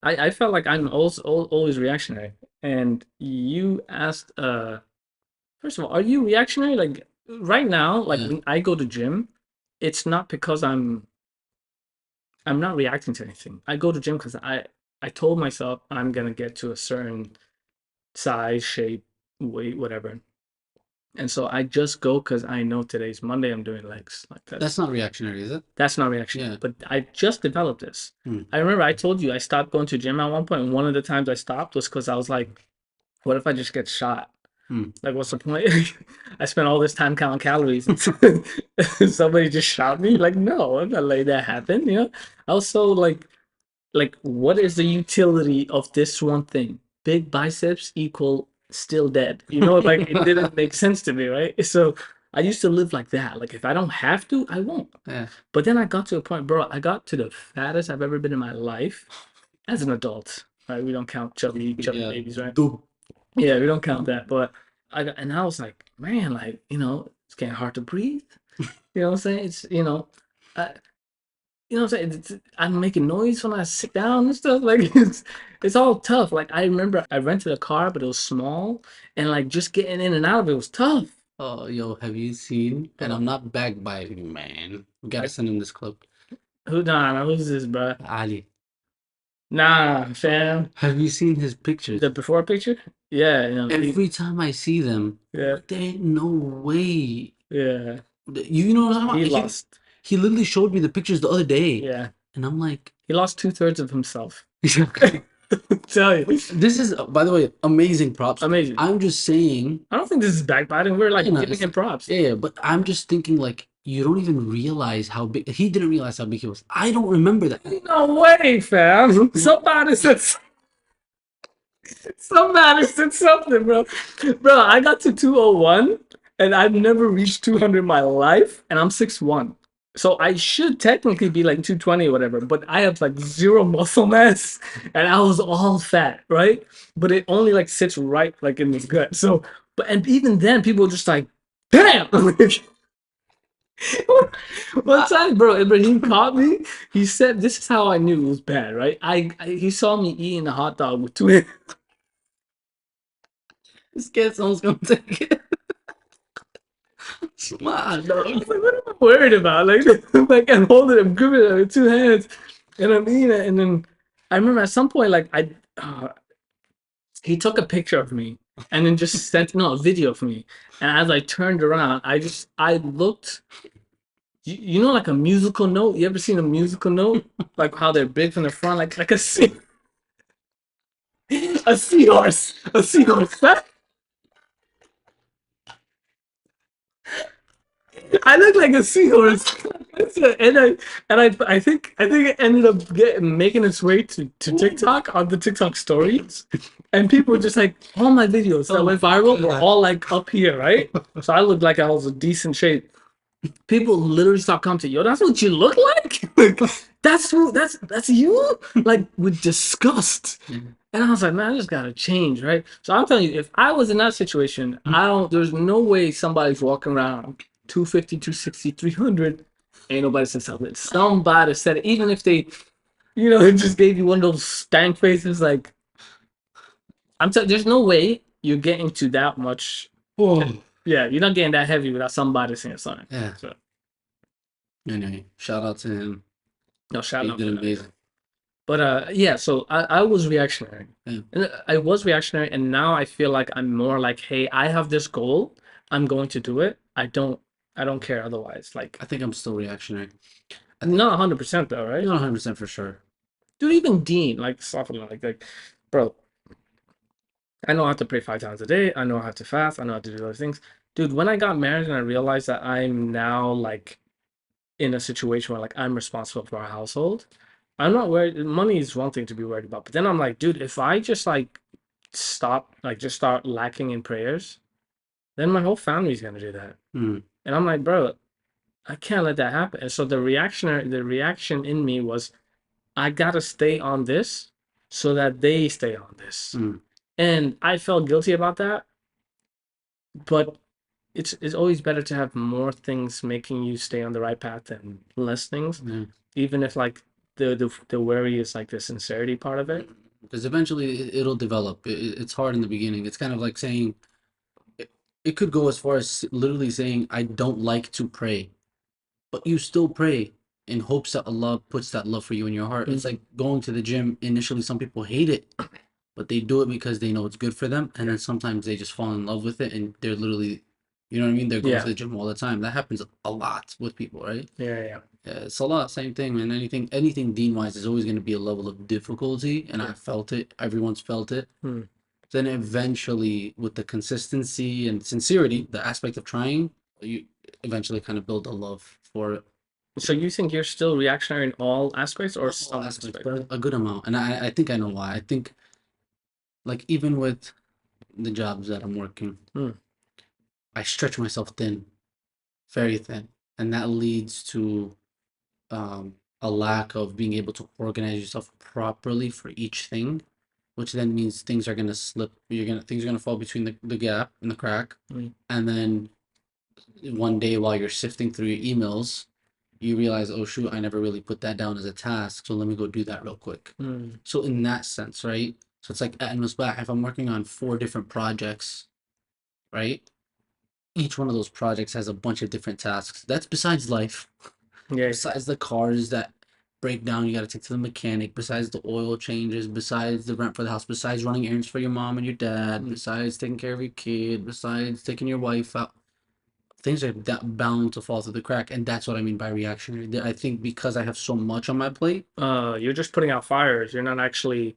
I felt like I'm also always reactionary. And you asked, first of all, are you reactionary? Like right now, like Yeah. when I go to gym, it's not because I'm not reacting to anything. I go to gym because I told myself I'm gonna get to a certain size, shape, weight, whatever. And so I just go because I know today's Monday, I'm doing legs. Like That's not reactionary, is it? that's not reactionary. Yeah. But I just developed this. Hmm. I remember I told you I stopped going to gym at one point, and one of the times I stopped was because I was like, what if I just get shot? Hmm. Like, what's the point? I spent all this time counting calories and somebody just shot me. Like, no, I'm not letting that happen. Also, what is the utility of this one thing? Big biceps equal still dead. Like it didn't make sense to me, right? So I used to live like that. Like, if I don't have to, I won't. Yeah. But then I got to a point, bro. I got to the fattest I've ever been in my life as an adult. Right? We don't count chubby Yeah. babies, right? Do. Yeah, we don't count that. But I was like, man, like, it's getting hard to breathe. You know what I'm saying? I, what I'm saying? I'm making noise when I sit down and stuff. Like it's all tough. Like I remember I rented a car, but it was small, and like just getting in and out of it was tough. Oh, yo, have you seen? And Bro, I'm not backbiting, man. We gotta like send him this clip. who's this, bro? Ali. Nah, fam. Have you seen his pictures? The before picture? Yeah, Every time I see them, I'm yeah, like, there ain't no way. yeah. You know what I'm He talking about? lost. He literally showed me the pictures the other day, Yeah, and I'm like, he lost 2/3 of himself. Tell you, this is, by the way, amazing props. amazing. I'm just saying, I don't think this is backbiting. We're you like know, giving him props. yeah, yeah, but I'm just thinking, like, you don't even realize how big, he didn't realize how big he was. I don't remember that. No way, fam. Somebody said something, bro. Bro, I got to 201 and I've never reached 200 in my life, and I'm 6'1". So I should technically be like 220 or whatever, but I have like zero muscle mass and I was all fat, right? But it only like sits right like in this gut. So, and even then, people were just like, damn. One I, time, bro, Ibrahim caught me. He said, "This is how I knew it was bad." Right? He saw me eating a hot dog with two hands. scared someone's gonna take it. Smart, I dog. was like, "What am I worried about?" Like, like I'm holding it, I'm gripping it with two hands, and I'm eating it. And then I remember at some point, like he took a picture of me and then just sent no a video of me. And as I turned around, I looked. Like a musical note. You ever seen a musical note? Like how they're big from the front, like a seahorse, a seahorse. I look like a seahorse. And I think it ended up making its way to TikTok on the TikTok stories, and people were just like, all my videos that Oh, went viral were yeah. all like up here, right? So I looked like I was in decent shape. People literally stopped commenting, "Yo, that's what you look like? Like, that's you?" Like with disgust. And I was like, man, I just gotta change, right? So I'm telling you, if I was in that situation, there's no way somebody's walking around 250, 260, 300. Ain't nobody said something. Somebody said it, even if they, just gave you one of those stank faces. Like, there's no way you're getting to that much. Oh. Yeah, you're not getting that heavy without somebody saying something. Yeah. So, Anyway, shout out to him. no, shout He out did for that. amazing. But yeah, so I was reactionary. Yeah. And I was reactionary, and now I feel like I'm more like, hey, I have this goal. I'm going to do it. I don't care otherwise. Like I think I'm still reactionary. I think not 100% though, right? not 100% for sure. Dude, even Dean, like stuff like, bro, I know I have to pray 5 times a day. I know I have to fast. I know how to do those things. Dude, when I got married and I realized that I'm now like in a situation where like I'm responsible for our household, I'm not worried. Money is one thing to be worried about, but then I'm like, dude, if I just like stop, like just start lacking in prayers, then my whole family's gonna do that. Hmm. And I'm like, bro, I can't let that happen. And so the reaction in me was, I gotta stay on this so that they stay on this. Hmm. And I felt guilty about that, but it's always better to have more things making you stay on the right path than less things, Yeah. even if like the worry is like the sincerity part of it. Because eventually it'll develop. It's hard in the beginning. It's kind of like saying it, it could go as far as literally saying, I don't like to pray, but you still pray in hopes that Allah puts that love for you in your heart. It's Mhm. like going to the gym. Initially, some people hate it, but they do it because they know it's good for them. And then sometimes they just fall in love with it and they're literally, you know what I mean? They're going to Yeah, the gym all the time. That happens a lot with people, right? yeah, yeah. Salah, same thing, man. Anything deen wise is always going to be a level of difficulty, and I felt it. Everyone's felt it. Hmm. Then eventually, with the consistency and sincerity, the aspect of trying, you eventually kind of build a love for it. So you think you're still reactionary in all aspects or Not all some aspects, aspect? but a good amount. And I think I know why. I think like even with the jobs that I'm working, Hmm. I stretch myself thin, very thin, and that leads to a lack of being able to organize yourself properly for each thing, which then means things are gonna slip. Things are gonna fall between the gap and the crack, Hmm. and then one day while you're sifting through your emails, you realize, oh shoot, I never really put that down as a task, so let me go do that real quick. Hmm. So in that sense, right? So it's like at Musbah, if I'm working on 4 different projects, right? Each one of those projects has a bunch of different tasks. That's besides life. Yeah. Besides the cars that break down, you got to take to the mechanic. Besides the oil changes, besides the rent for the house, besides running errands for your mom and your dad, Hmm. besides taking care of your kid, besides taking your wife out, things are bound to fall through the crack, and that's what I mean by reactionary. I think because I have so much on my plate. You're just putting out fires. You're not actually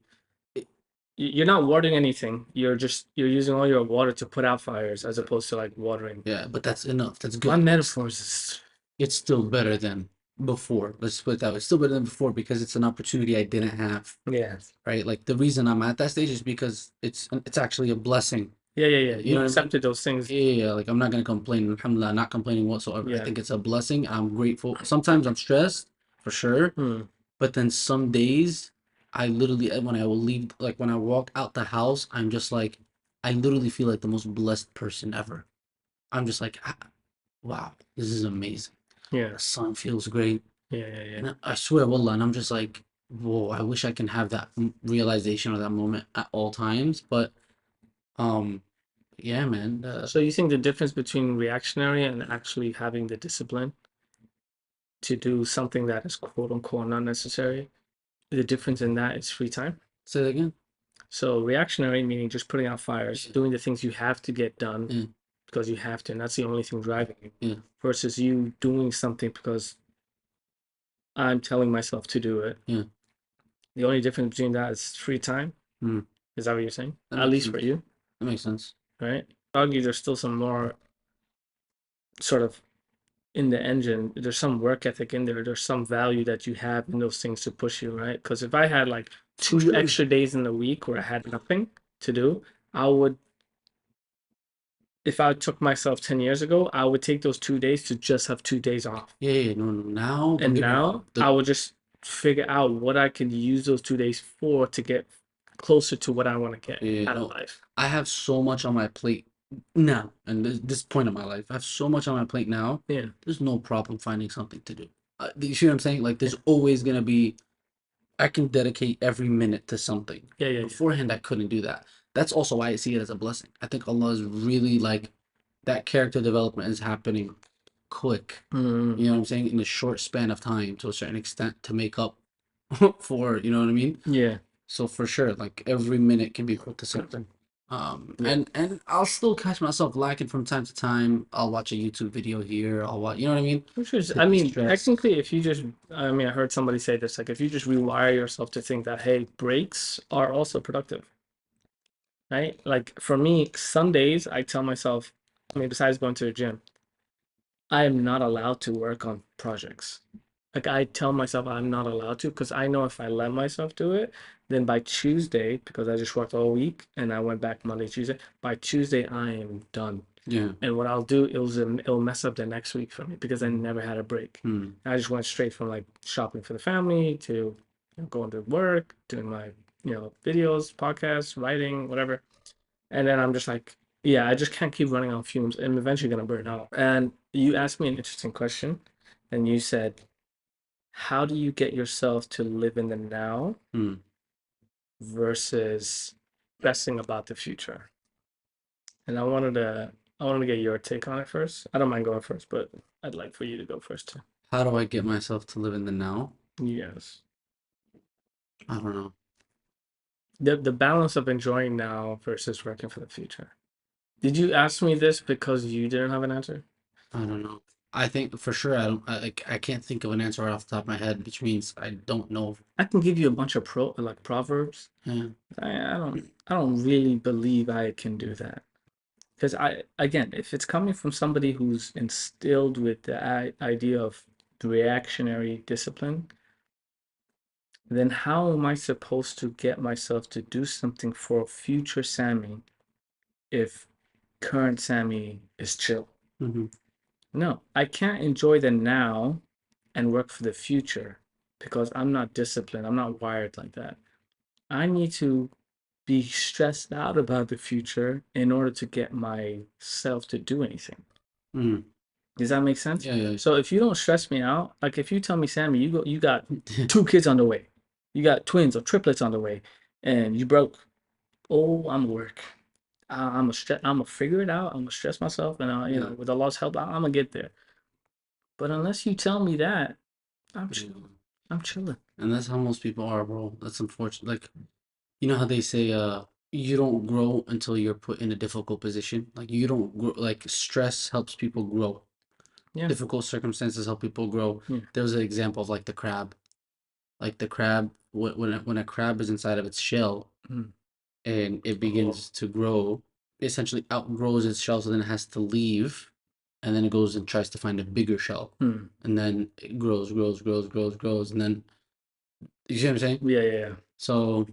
you're not watering anything. You're using all your water to put out fires as opposed to like watering. Yeah, but that's enough. That's My good. metaphors is It's still better than before. Let's put it that way. It's still better than before because it's an opportunity I didn't have. yeah. Right? Like the reason I'm at that stage is because it's actually a blessing. Yeah, yeah, yeah. You You know what I mean? accepted those things. Yeah, like I'm not gonna complain. Alhamdulillah, not complaining whatsoever. I Yeah. think it's a blessing. I'm grateful. Sometimes I'm stressed for sure, Hmm. but then some days I literally when I will leave, like when I walk out the house, I'm just like I literally feel like the most blessed person ever. I'm just like, "Ah, wow, this is amazing. Yeah. The sun feels great. Yeah, yeah, yeah. And I swear, wallah, and I'm just like, whoa, I wish I can have that realization or that moment at all times. But um, yeah, man. So you think the difference between reactionary and actually having the discipline to do something that is quote unquote not necessary, the difference in that is free time? Say that again. So reactionary meaning just putting out fires, Yeah, doing the things you have to get done yeah, because you have to, and that's the only thing driving you, yeah. versus you doing something because I'm telling myself to do it. Yeah. The only difference between that is free time. Mm, Is that what you're saying? that At makes least for sense. you, That makes sense. right? Argue there's still some more sort of in the engine. There's some work ethic in there. There's some value that you have in those things to push you, right? Because if I had like For two sure. extra days in the week where I had nothing to do, I would, if I took myself 10 years ago, I would take those 2 days to just have 2 days off. Yeah, yeah, no, no. Now, don't And get me now wrong. I would just figure out what I could use those 2 days for to get closer to what I want to get Yeah, out of no, life. I have so much on my plate now, and this point of my life, I have so much on my plate now. Yeah. There's no problem finding something to do. You see what I'm saying? Like, there's always gonna be. I can dedicate every minute to something. Yeah, yeah, yeah. Beforehand, I couldn't do that. That's also why I see it as a blessing. I think Allah is really like that character development is happening quick. Mm, You know what I'm saying? In a short span of time to a certain extent to make up for, you know what I mean? yeah. So for sure, like every minute can be put to something. Yeah. And I'll still catch myself lacking from time to time. I'll watch a YouTube video here. I'll watch, you know what I mean? Which is, To I mean, de-stress. technically, if you just, I mean, I heard somebody say this, like, if you just rewire yourself to think that, hey, breaks are also productive, right? Like, for me, some days I tell myself, I mean, besides going to the gym, I am not allowed to work on projects. Like, I tell myself I'm not allowed to because I know if I let myself do it, then by Tuesday, because I just worked all week and I went back Monday, Tuesday, by Tuesday, I am done. Yeah. And what I'll do it'll mess up the next week for me because I never had a break. Hmm. I just went straight from like shopping for the family to going to work, doing my videos, podcasts, writing, whatever. And then I'm just like, yeah, I just can't keep running on fumes. I'm eventually gonna burn out. And you asked me an interesting question, and you said, how do you get yourself to live in the now Mm. versus stressing about the future? And I wanted to get your take on it first. I don't mind going first, but I'd like for you to go first too. How do I get myself to live in the now? Yes. I don't know. The balance of enjoying now versus working for the future. Did you ask me this because you didn't have an answer? I don't know. I think for sure I don't. I can't think of an answer right off the top of my head, which means I don't know. I can give you a bunch of proverbs. Yeah. I don't really believe I can do that. Because again, if it's coming from somebody who's instilled with the idea of reactionary discipline, then how am I supposed to get myself to do something for future Sammy if current Sammy is chill? Hmm. No, I can't enjoy the now and work for the future because I'm not disciplined. I'm not wired like that. I need to be stressed out about the future in order to get myself to do anything. Mm. Does that make sense? Yeah, yeah. So if you don't stress me out, like if you tell me, Sammy, you got 2 kids on the way, you got twins or triplets on the way, and you broke. Oh, I'm work. I'm gonna figure it out. I'm gonna stress myself, and Yeah. with Allah's help, I'm gonna get there. But unless you tell me that, I'm Yeah. chill. I'm chilling. And that's how most people are, bro. That's unfortunate. Like, you know how they say, you don't grow until you're put in a difficult position. Like, you don't grow. Like, stress helps people grow. Yeah, Difficult circumstances help people grow. yeah. There was an example of like the crab. Like the crab, when a crab is inside of its shell Mm, and it begins to grow, essentially outgrows its shell, so then it has to leave, and then it goes and tries to find a bigger shell, mm. and then it grows, and then you see what I'm saying? Yeah, yeah, yeah. So,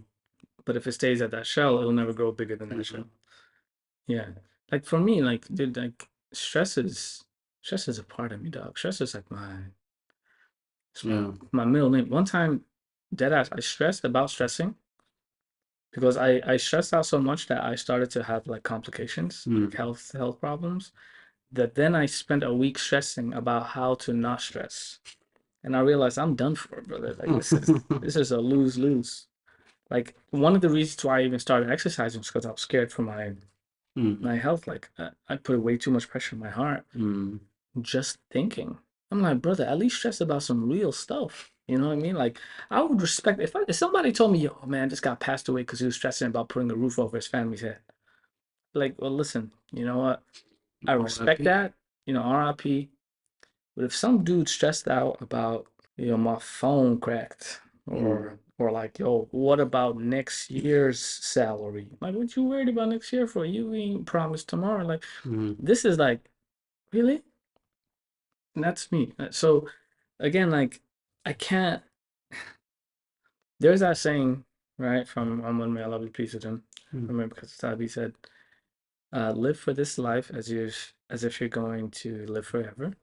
But if it stays at that shell, it'll never grow bigger than that shell. mhm, Yeah. Like for me, like dude, like stress is a part of me, dog. Stress is like it's my yeah, my middle name. One time, deadass, I stressed about stressing because I stressed out so much that I started to have like complications, like mm, health problems. That then I spent a week stressing about how to not stress, and I realized I'm done for, brother. Like this is a lose lose. Like one of the reasons why I even started exercising was because I was scared for mm, my health. Like I put way too much pressure on my heart mm, just thinking. I'm like, brother, at least stress about some real stuff. You know what I mean? Like, I would respect if somebody told me, yo, man, this guy passed away because he was stressing about putting a roof over his family's head. Like, well, listen, you know what? I respect RIP. that, RIP. But if some dude stressed out about, my phone cracked, Mm, or like, yo, what about next year's salary? Like, what you worried about next year for? You ain't promised tomorrow. Like, mm, this is like, really? And that's me. So again, like I can't. There's that saying, right, from Amon May Allah be pleased with him. I mm, remember because Sabi said, "Live for this life as if you're going to live forever,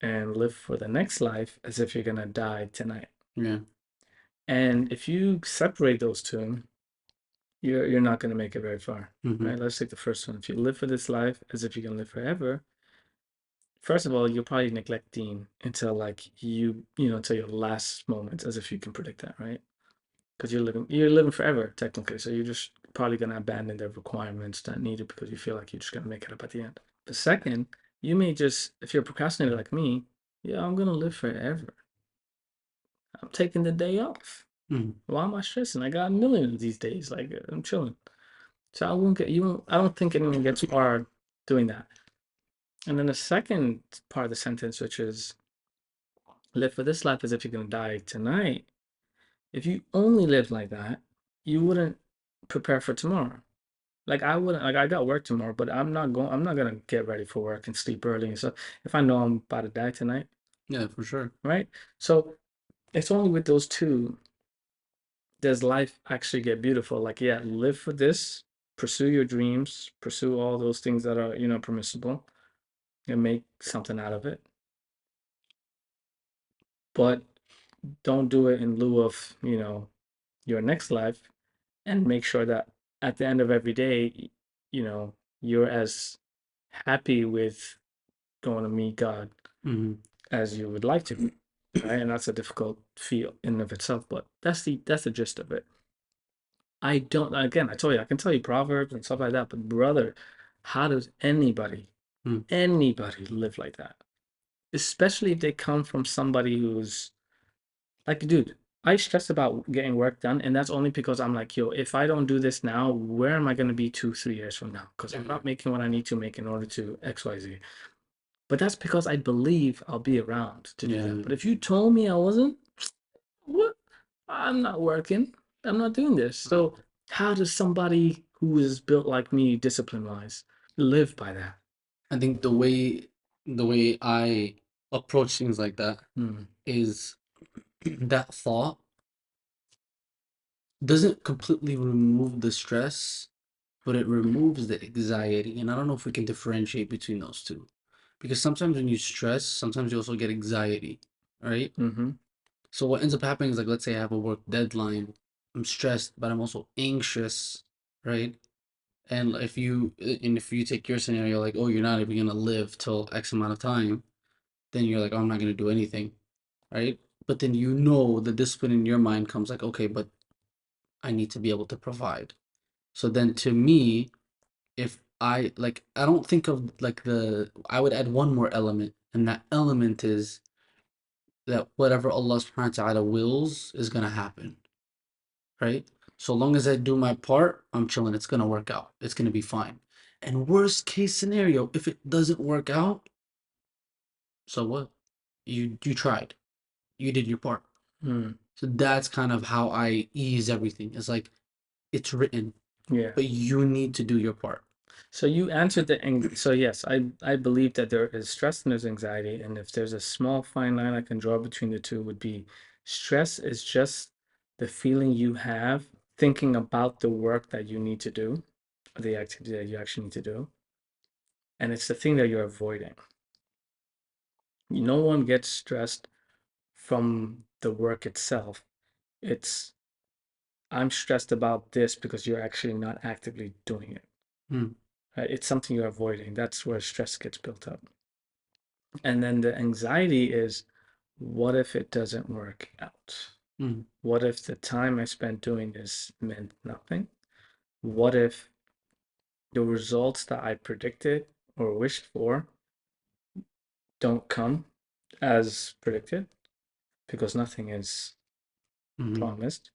and live for the next life as if you're gonna die tonight." yeah, And if you separate those two, you're not gonna make it very far, mm-hmm, right? Let's take the first one. If you live for this life as if you're gonna live forever, first of all, you're probably neglecting until like until your last moments, as if you can predict that, right? Because you're living forever technically, so you're just probably gonna abandon the requirements that needed because you feel like you're just gonna make it up at the end. The second, you may just, if you're a procrastinator like me, yeah, I'm gonna live forever. I'm taking the day off. mm, Why am I stressing? I got a million of these days. Like I'm chilling. So I won't get you. I don't think anyone gets far doing that. And then the second part of the sentence, which is live for this life as if you're gonna die tonight. If you only lived like that, you wouldn't prepare for tomorrow. Like I wouldn't like I got work tomorrow, but I'm not gonna get ready for work and sleep early and stuff if I know I'm about to die tonight, yeah, for sure. right? So it's only with those two does life actually get beautiful. Like, yeah, live for this, pursue your dreams, pursue all those things that are, permissible and make something out of it. But don't do it in lieu of, your next life, and make sure that at the end of every day, you're as happy with going to meet God Mm-hmm. as you would like to be. right? And that's a difficult feel in and of itself, but that's the gist of it. I don't, again, I told you, I can tell you proverbs and stuff like that, but brother, how does Mm. anybody live like that? Especially if they come from somebody who's like, dude, I stress about getting work done, and that's only because I'm like, yo, if I don't do this now, where am I going to be 2, 3 years from now? Because I'm not making what I need to make in order to XYZ. But that's because I believe I'll be around to do that. Yeah. But if you told me I wasn't, what? I'm not working. I'm not doing this. So how does somebody who is built like me, discipline wise, live by that? I think the way I approach things like that Hmm. is that thought doesn't completely remove the stress, but it removes the anxiety. And I don't know if we can differentiate between those two. Because sometimes when you stress, sometimes you also get anxiety, right? Mm-hmm. So what ends up happening is like, let's say I have a work deadline, I'm stressed, but I'm also anxious, right? And if you take your scenario like, oh, you're not even gonna live till X amount of time, then you're like, oh, I'm not gonna do anything, right? But then the discipline in your mind comes like, okay, but I need to be able to provide. So then to me, if I don't think of like I would add one more element, and that element is that whatever Allah subhanahu wa ta'ala wills is gonna happen, right? So long as I do my part, I'm chilling. It's gonna work out. It's gonna be fine. And worst case scenario, if it doesn't work out, so what? You tried. You did your part. Mm. So that's kind of how I ease everything. It's like it's written, Yeah. but you need to do your part. So you answered so yes, I believe that there is stress and there's anxiety, and if there's a small fine line I can draw between the two would be stress is just the feeling you have thinking about the work that you need to do, or the activity that you actually need to do, and it's the thing that you're avoiding. No one gets stressed from the work itself. It's I'm stressed about this because you're actually not actively doing it. Mm, Right? It's something you're avoiding. That's where stress gets built up. And then the anxiety is, what if it doesn't work out? mm, What if the time I spent doing this meant nothing? What if the results that I predicted or wished for don't come as predicted? Because nothing is mm, promised.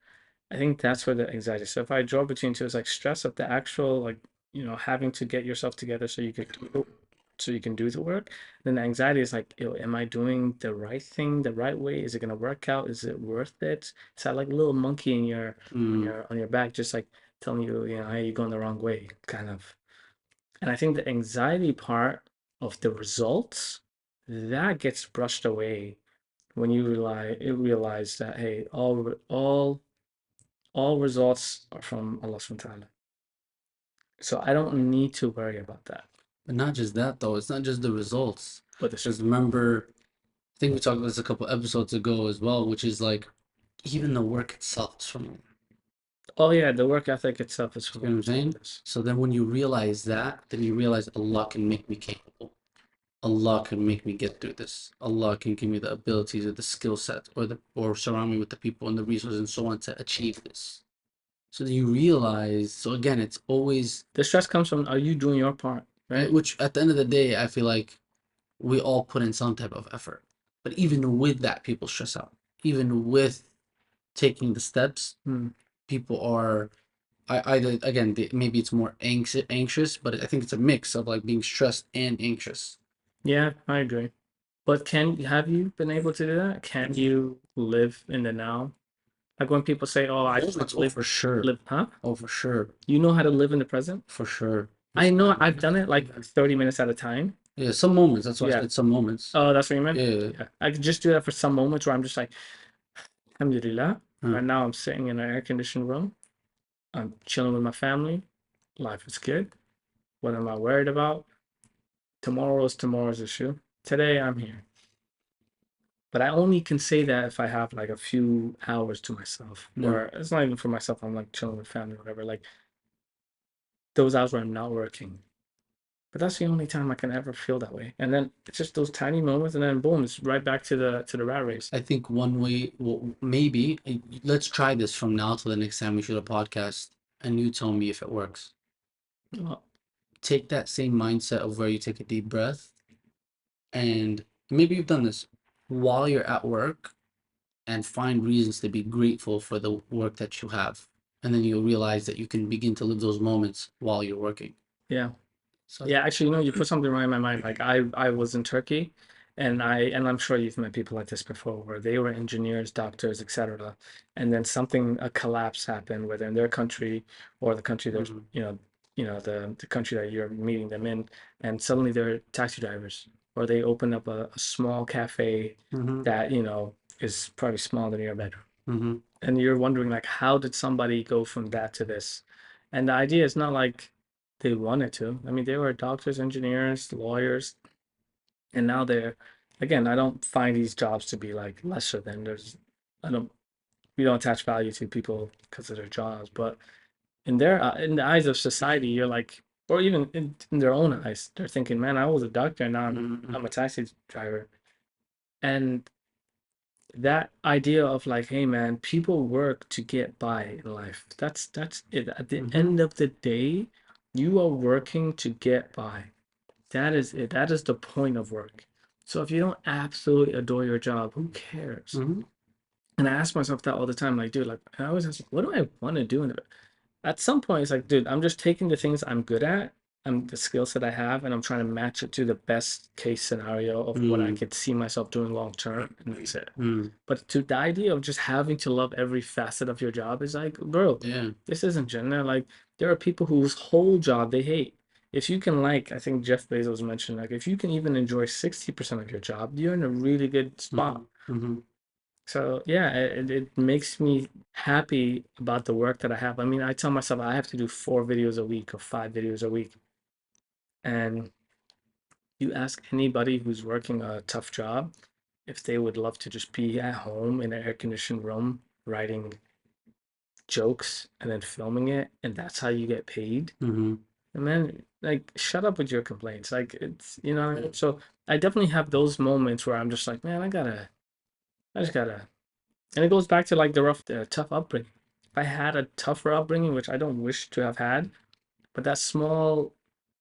I think that's where the anxiety. So if I draw between two, it's like stress of the actual, like, having to get yourself together so you can do the work. Then the anxiety is like, yo, am I doing the right thing the right way? Is it gonna work out? Is it worth it? It's that like little monkey in your on mm, your back, just like telling you, hey, you're going the wrong way, kind of. And I think the anxiety part of the results that gets brushed away when you realize that, hey, all results are from Allah subhanahu wa ta'ala. So I don't need to worry about that. But not just that though. It's not just the results. But Because remember, I think we talked about this a couple episodes ago as well, which is like even the work itself is from Allah. oh yeah, the work ethic itself is You from know what I'm saying? Allah. So then when you realize that, then you realize Allah can make me capable. Allah can make me get through this. Allah can give me the abilities or the skill set or surround me with the people and the resources and so on to achieve this. So then you realize, so again, it's always The stress comes from, are you doing your part, right? which at the end of the day, I feel like we all put in some type of effort. But even with that, people stress out. Even with taking the steps, Hmm. people are either again maybe it's more anxious, but I think it's a mix of like being stressed and anxious. Yeah, I agree. But have you been able to do that? Can you live in the now? Like when people say, "Oh, I just want Moments, to oh live, for sure, live," huh? oh for sure, You know how to live in the present? for sure. I know I've done it like 30 minutes at a time. Yeah, some moments. That's why I Yeah. said some moments. Oh, that's what you meant? Yeah. Yeah. I could just do that for some moments where I'm just like, Alhamdulillah. Huh. Right now I'm sitting in an air-conditioned room. I'm chilling with my family. Life is good. What am I worried about? Tomorrow is tomorrow's issue. Today I'm here. But I only can say that if I have like a few hours to myself, No. or it's not even for myself. I'm like chilling with family or whatever. Like those hours where I'm not working. But that's the only time I can ever feel that way. And then it's just those tiny moments, and then boom, it's right back to the rat race. I think one way, well, maybe let's try this from now till the next time we shoot a podcast, and you tell me if it works. Well, Take that same mindset of where you take a deep breath, and maybe you've done this while you're at work, and find reasons to be grateful for the work that you have. And then you'll realize that you can begin to live those moments while you're working. yeah. So, Yeah, actually, you put something right in my mind. Like I was in Turkey, and I'm sure you've met people like this before, where they were engineers, doctors, etc. And then a collapse happened, whether in their country or the country there's, mhm, the country that you're meeting them in, and suddenly they're taxi drivers, or they open up a small cafe mhm, that, is probably smaller than your bedroom. mhm, And you're wondering like, how did somebody go from that to this? And the idea is not like they wanted to. I mean, they were doctors, engineers, lawyers, and now they're, again, I don't find these jobs to be like lesser than. I don't we don't attach value to people because of their jobs, but in the eyes of society, you're like, or even in their own eyes, they're thinking, man, I was a doctor and now mhm, I'm a taxi driver. And that idea of like, hey man, people work to get by in life. That's it. At the mhm, end of the day, you are working to get by. That is it. That is the point of work. So if you don't absolutely adore your job, who cares? mhm, And I ask myself that all the time. Like, dude, like I always ask, what do I want to do in it? At some point it's like, dude, I'm just taking the things I'm good at, the skills that I have, and I'm trying to match it to the best case scenario of what I mhm, could see myself doing long term, and that's it. mhm. But to the idea of just having to love every facet of your job is like, bro, Yeah. this isn't Jannah. Like, there are people whose whole job they hate. If you can, like, I think Jeff Bezos mentioned, like, if you can even enjoy 60% of your job, you're in a really good spot. Mhm, mhm, So yeah, it makes me happy about the work that I have. I mean, I tell myself I have to do 4 videos a week or 5 videos a week. And you ask anybody who's working a tough job if they would love to just be at home in an air-conditioned room writing jokes and then filming it, and that's how you get paid. mhm. And then, like, shut up with your complaints. Like, it's, what I mean? So I definitely have those moments where I'm just like, man, I just gotta. And it goes back to like the tough upbringing. If I had a tougher upbringing, which I don't wish to have had, but that small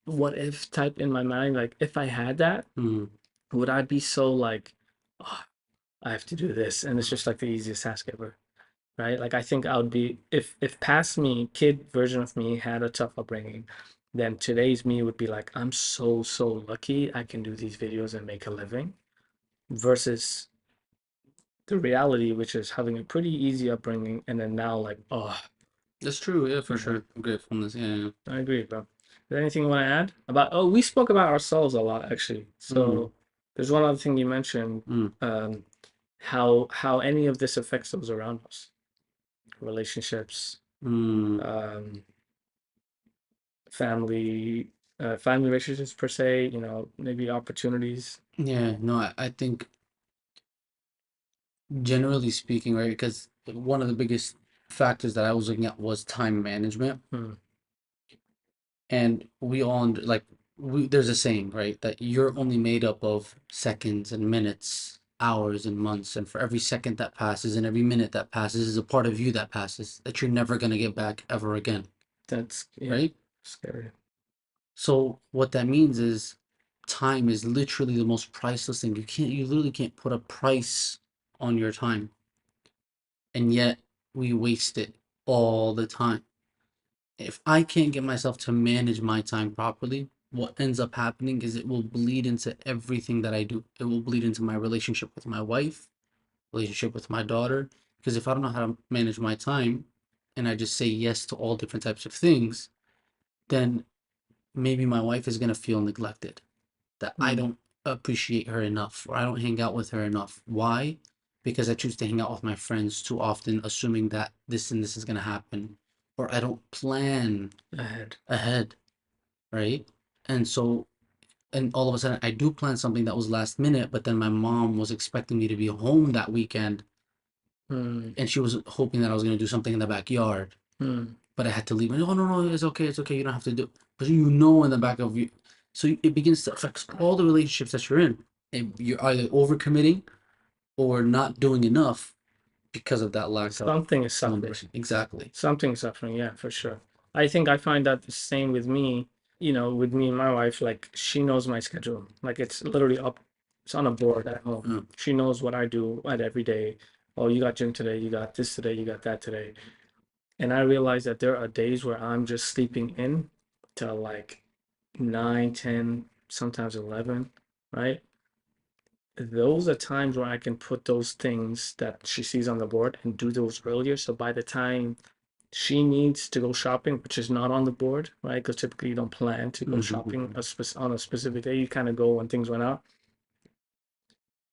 what if type in my mind, like if I had that, Mhm. would I be so like, oh, I have to do this, and it's just like the easiest task ever, right? Like I think I would be if past me, kid version of me had a tough upbringing, then today's me would be like, I'm so lucky I can do these videos and make a living, versus the reality, which is having a pretty easy upbringing, and then now like, oh, That's true. Yeah, for mhm. sure. Gratefulness. Yeah. Yeah. I agree, bro. Is there anything you want to add about? Oh, we spoke about ourselves a lot, actually. Mm, So there's one other thing you mentioned, mm, um, how any of this affects those around us, relationships, mm. um, family, family relationships per se. Maybe opportunities. Yeah. No, I think generally speaking, right? Because one of the biggest factors that I was looking at was time management, Hmm. and we all like there's a saying, right, that you're only made up of seconds and minutes, hours and months, and for every second that passes and every minute that passes is a part of you that passes that you're never gonna get back ever again, That's yeah, right? scary. So what that means is time is literally the most priceless thing. You literally can't put a price on your time. And yet we waste it all the time. If I can't get myself to manage my time properly, what ends up happening is it will bleed into everything that I do. It will bleed into my relationship with my wife, relationship with my daughter. Because if I don't know how to manage my time and I just say yes to all different types of things, then maybe my wife is going to feel neglected, that I Hmm. don't appreciate her enough or I don't hang out with her enough. Why? Because I choose to hang out with my friends too often, assuming that this and this is going to happen, or I don't plan Ahead. ahead, right? And so, and all of a sudden, I do plan something that was last minute, but then my mom was expecting me to be home that weekend, Hmm. and she was hoping that I was going to do something in the backyard, Hmm. but I had to leave. No, no, no, it's okay, you don't have to do. But you know, in the back of you, So it begins to affect all the relationships that you're in. And you're either overcommitting or not doing enough because of that lack of Something is suffering. foundation. Exactly. Something is suffering, yeah, for sure. I think I find that the same with me, with me and my wife, like she knows my schedule. Like it's literally up, it's on a board at home. Mm. She knows what I do at every day. Oh, you got gym today, you got this today, you got that today. And I realize that there are days where I'm just sleeping in till like 9, 10, sometimes 11, right? Those are times where I can put those things that she sees on the board and do those earlier. So by the time she needs to go shopping, which is not on the board, right? Because typically you don't plan to go shopping on a specific day. You kind of go when things went out.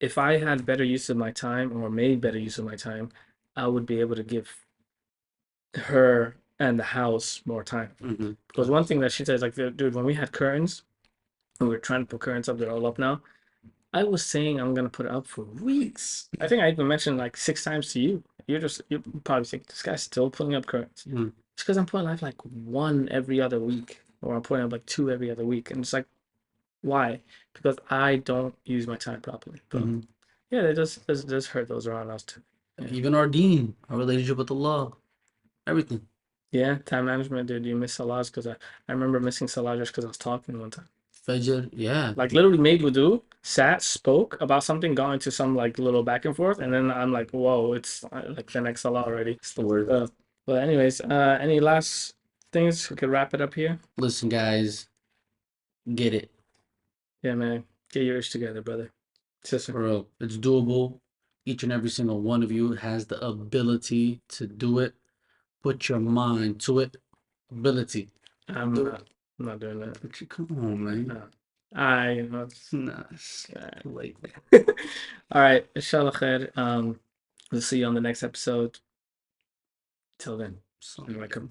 If I had better use of my time or made better use of my time, I would be able to give her and the house more time. Mm-hmm. Because one thing that she says, like, dude, when we had curtains, and we were trying to put curtains up, they're all up now. I was saying I'm gonna put it up for weeks. I think I even mentioned like 6 times to you. You probably think this guy's still putting up curtains. Mm. It's because I'm putting up like one every other week, or I'm putting up like two every other week, and it's like, why? Because I don't use my time properly. But Mhm. yeah, it does hurt those around us too. Yeah. Even our deen, our relationship with Allah, everything. Yeah, time management, dude. You miss salahs because I remember missing salah just because I was talking one time. Fajr, yeah. Like literally made wudu, sat, spoke about something, got into some like little back and forth, and then I'm like, whoa, it's like the next salah already. It's the word. But anyways, any last things we could wrap it up here? Listen, guys, get it. Yeah, man, get yours together, brother, sister. Bro, it's doable. Each and every single one of you has the ability to do it. Put your mind to it. Ability. I'm Do not, I'm not doing that. But come on, man. No. I Nah, it's too late. all right, inshallah khair. We'll see you on the next episode. Till then, So. Assalamu alaikum.